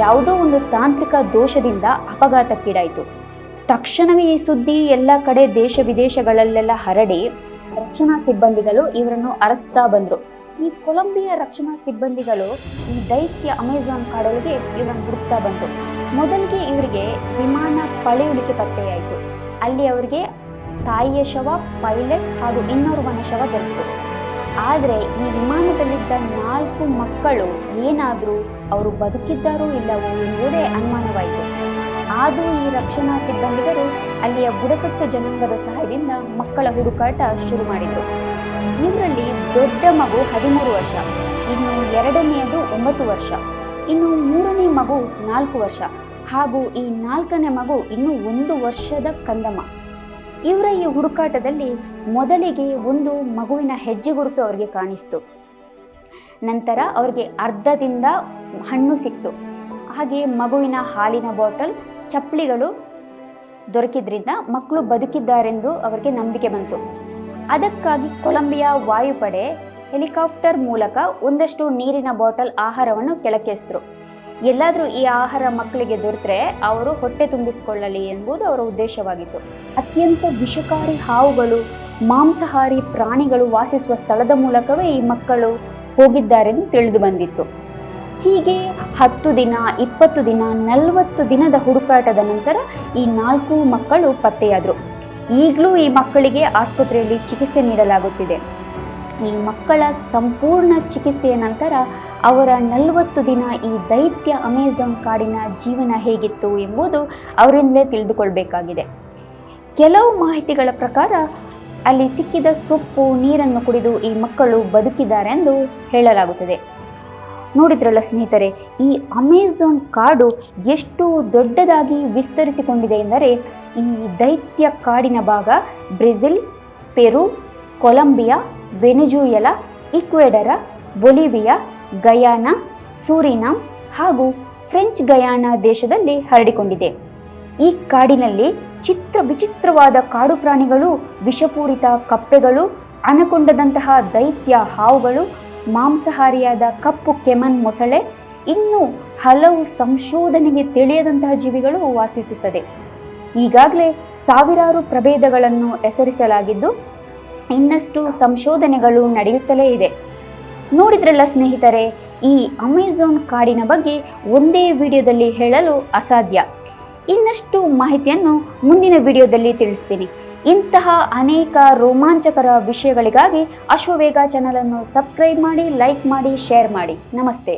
ಯಾವುದೋ ಒಂದು ತಾಂತ್ರಿಕ ದೋಷದಿಂದ ಅಪಘಾತಕ್ಕೀಡಾಯಿತು. ತಕ್ಷಣವೇ ಈ ಸುದ್ದಿ ಎಲ್ಲ ಕಡೆ ದೇಶ ವಿದೇಶಗಳಲ್ಲೆಲ್ಲ ಹರಡಿ ರಕ್ಷಣಾ ಸಿಬ್ಬಂದಿಗಳು ಇವರನ್ನು ಅರಸ್ತಾ ಬಂದರು. ಈ ಕೊಲಂಬಿಯಾ ರಕ್ಷಣಾ ಸಿಬ್ಬಂದಿಗಳು ಈ ದೈತ್ಯ ಅಮೆಜಾನ್ ಕಾಡೊಳಗೆ ಇವರನ್ನು ಹುಡುಕ್ತಾ ಬಂದರು. ಮೊದಲಿಗೆ ಇವರಿಗೆ ವಿಮಾನ ಪಳೆಯುಳಿಕೆ ಪತ್ತೆಯಾಯಿತು. ಅಲ್ಲಿ ಅವರಿಗೆ ತಾಯಿಯ ಶವ, ಪೈಲಟ್ ಹಾಗೂ ಇನ್ನೋರ್ವನ ಶವ ದೊರೆತು. ಆದರೆ ಈ ವಿಮಾನದಲ್ಲಿದ್ದ 4 ಮಕ್ಕಳು ಏನಾದರೂ ಅವರು ಬದುಕಿದ್ದಾರೋ ಇಲ್ಲವೋ ಎಂಬುದೇ ಅನುಮಾನವಾಯಿತು. ಆದರೂ ಈ ರಕ್ಷಣಾ ಸಿಬ್ಬಂದಿಗಳು ಅಲ್ಲಿಯ ಬುಡಕಟ್ಟು ಜನಾಂಗದ ಸಹಾಯದಿಂದ ಮಕ್ಕಳ ಹುಡುಕಾಟ ಶುರು ಮಾಡಿದರು. ಇವರಲ್ಲಿ ದೊಡ್ಡ ಮಗು 13 ವರ್ಷ, ಇನ್ನು ಎರಡನೆಯದು 9 ವರ್ಷ, ಇನ್ನು ಮೂರನೇ ಮಗು 4 ವರ್ಷ ಹಾಗೂ ಈ 4ನೇ ಮಗು ಇನ್ನು 1 ವರ್ಷದ ಕಂದಮ್ಮ. ಇವರ ಈ ಹುಡುಕಾಟದಲ್ಲಿ ಮೊದಲಿಗೆ ಒಂದು ಮಗುವಿನ ಹೆಜ್ಜೆ ಗುರುತು ಅವರಿಗೆ ಕಾಣಿಸ್ತು. ನಂತರ ಅವರಿಗೆ ಅರ್ಧದಿಂದ ಹಣ್ಣು ಸಿಕ್ತು. ಹಾಗೆ ಮಗುವಿನ ಹಾಲಿನ ಬಾಟಲ್, ಚಪ್ಪಲಿಗಳು ದೊರಕಿದ್ರಿಂದ ಮಕ್ಕಳು ಬದುಕಿದ್ದಾರೆಂದು ಅವರಿಗೆ ನಂಬಿಕೆ ಬಂತು. ಅದಕ್ಕಾಗಿ ಕೊಲಂಬಿಯಾ ವಾಯುಪಡೆ ಹೆಲಿಕಾಪ್ಟರ್ ಮೂಲಕ ಒಂದಷ್ಟು ನೀರಿನ ಬಾಟಲ್, ಆಹಾರವನ್ನು ಕೆಳಕ್ಕೆಸೆದರು. ಎಲ್ಲಾದರೂ ಈ ಆಹಾರ ಮಕ್ಕಳಿಗೆ ದೊರೆತರೆ ಅವರು ಹೊಟ್ಟೆ ತುಂಬಿಸಿಕೊಳ್ಳಲಿ ಎಂಬುದು ಅವರ ಉದ್ದೇಶವಾಗಿತ್ತು. ಅತ್ಯಂತ ವಿಷಕಾರಿ ಹಾವುಗಳು, ಮಾಂಸಾಹಾರಿ ಪ್ರಾಣಿಗಳು ವಾಸಿಸುವ ಸ್ಥಳದ ಮೂಲಕವೇ ಈ ಮಕ್ಕಳು ಹೋಗಿದ್ದಾರೆಂದು ತಿಳಿದು ಬಂದಿತ್ತು. ಹೀಗೆ 10 ದಿನ, 20 ದಿನ, 40 ದಿನದ ಹುಡುಕಾಟದ ನಂತರ ಈ 4 ಮಕ್ಕಳು ಪತ್ತೆಯಾದರು. ಈಗಲೂ ಈ ಮಕ್ಕಳಿಗೆ ಆಸ್ಪತ್ರೆಯಲ್ಲಿ ಚಿಕಿತ್ಸೆ ನೀಡಲಾಗುತ್ತಿದೆ. ಈ ಮಕ್ಕಳ ಸಂಪೂರ್ಣ ಚಿಕಿತ್ಸೆಯ ನಂತರ ಅವರ 40 ದಿನ ಈ ದೈತ್ಯ ಅಮೆಜಾನ್ ಕಾಡಿನ ಜೀವನ ಹೇಗಿತ್ತು ಎಂಬುದು ಅವರಿಂದಲೇ ತಿಳಿದುಕೊಳ್ಬೇಕಾಗಿದೆ. ಕೆಲವು ಮಾಹಿತಿಗಳ ಪ್ರಕಾರ ಅಲ್ಲಿ ಸಿಕ್ಕಿದ ಸೊಪ್ಪು, ನೀರನ್ನು ಕುಡಿದು ಈ ಮಕ್ಕಳು ಬದುಕಿದ್ದಾರೆಂದು ಹೇಳಲಾಗುತ್ತದೆ. ನೋಡಿದ್ರಲ್ಲ ಸ್ನೇಹಿತರೆ, ಈ ಅಮೆಜಾನ್ ಕಾಡು ಎಷ್ಟು ದೊಡ್ಡದಾಗಿ ವಿಸ್ತರಿಸಿಕೊಂಡಿದೆ ಎಂದರೆ ಈ ದೈತ್ಯ ಕಾಡಿನ ಭಾಗ ಬ್ರೆಜಿಲ್, ಪೆರು, ಕೊಲಂಬಿಯಾ, ವೆನೆಜುಯೆಲಾ, ಈಕ್ವೆಡರ, ಬೊಲಿವಿಯಾ, ಗಯಾನಾ, ಸೂರಿನಾಮ್ ಹಾಗೂ ಫ್ರೆಂಚ್ ಗಯಾನಾ ದೇಶದಲ್ಲಿ ಹರಡಿಕೊಂಡಿದೆ. ಈ ಕಾಡಿನಲ್ಲಿ ವಿಚಿತ್ರವಾದ ಕಾಡು ಪ್ರಾಣಿಗಳು, ವಿಷಪೂರಿತ ಕಪ್ಪೆಗಳು, ಅನಕೊಂಡದಂತಹ ದೈತ್ಯ ಹಾವುಗಳು, ಮಾಂಸಾಹಾರಿಯಾದ ಕಪ್ಪು ಕೆಮನ್ ಮೊಸಳೆ, ಇನ್ನೂ ಹಲವು ಸಂಶೋಧನೆಗೆ ತಿಳಿಯದಂತಹ ಜೀವಿಗಳು ವಾಸಿಸುತ್ತದೆ. ಈಗಾಗಲೇ ಸಾವಿರಾರು ಪ್ರಭೇದಗಳನ್ನು ಹೆಸರಿಸಲಾಗಿದ್ದು ಇನ್ನಷ್ಟು ಸಂಶೋಧನೆಗಳು ನಡೆಯುತ್ತಲೇ ಇದೆ. ನೋಡಿದ್ರಲ್ಲ ಸ್ನೇಹಿತರೆ, ಈ ಅಮೆಜಾನ್ ಕಾಡಿನ ಬಗ್ಗೆ ಒಂದೇ ವಿಡಿಯೋದಲ್ಲಿ ಹೇಳಲು ಅಸಾಧ್ಯ. ಇನ್ನಷ್ಟು ಮಾಹಿತಿಯನ್ನು ಮುಂದಿನ ವಿಡಿಯೋದಲ್ಲಿ ತಿಳಿಸ್ತೀನಿ. ಇಂತಹ ಅನೇಕ ರೋಮಾಂಚಕರ ವಿಷಯಗಳಿಗಾಗಿ ಅಶ್ವವೇಗ ಚಾನಲನ್ನು ಸಬ್ಸ್ಕ್ರೈಬ್ ಮಾಡಿ, ಲೈಕ್ ಮಾಡಿ, ಶೇರ್ ಮಾಡಿ. ನಮಸ್ತೆ.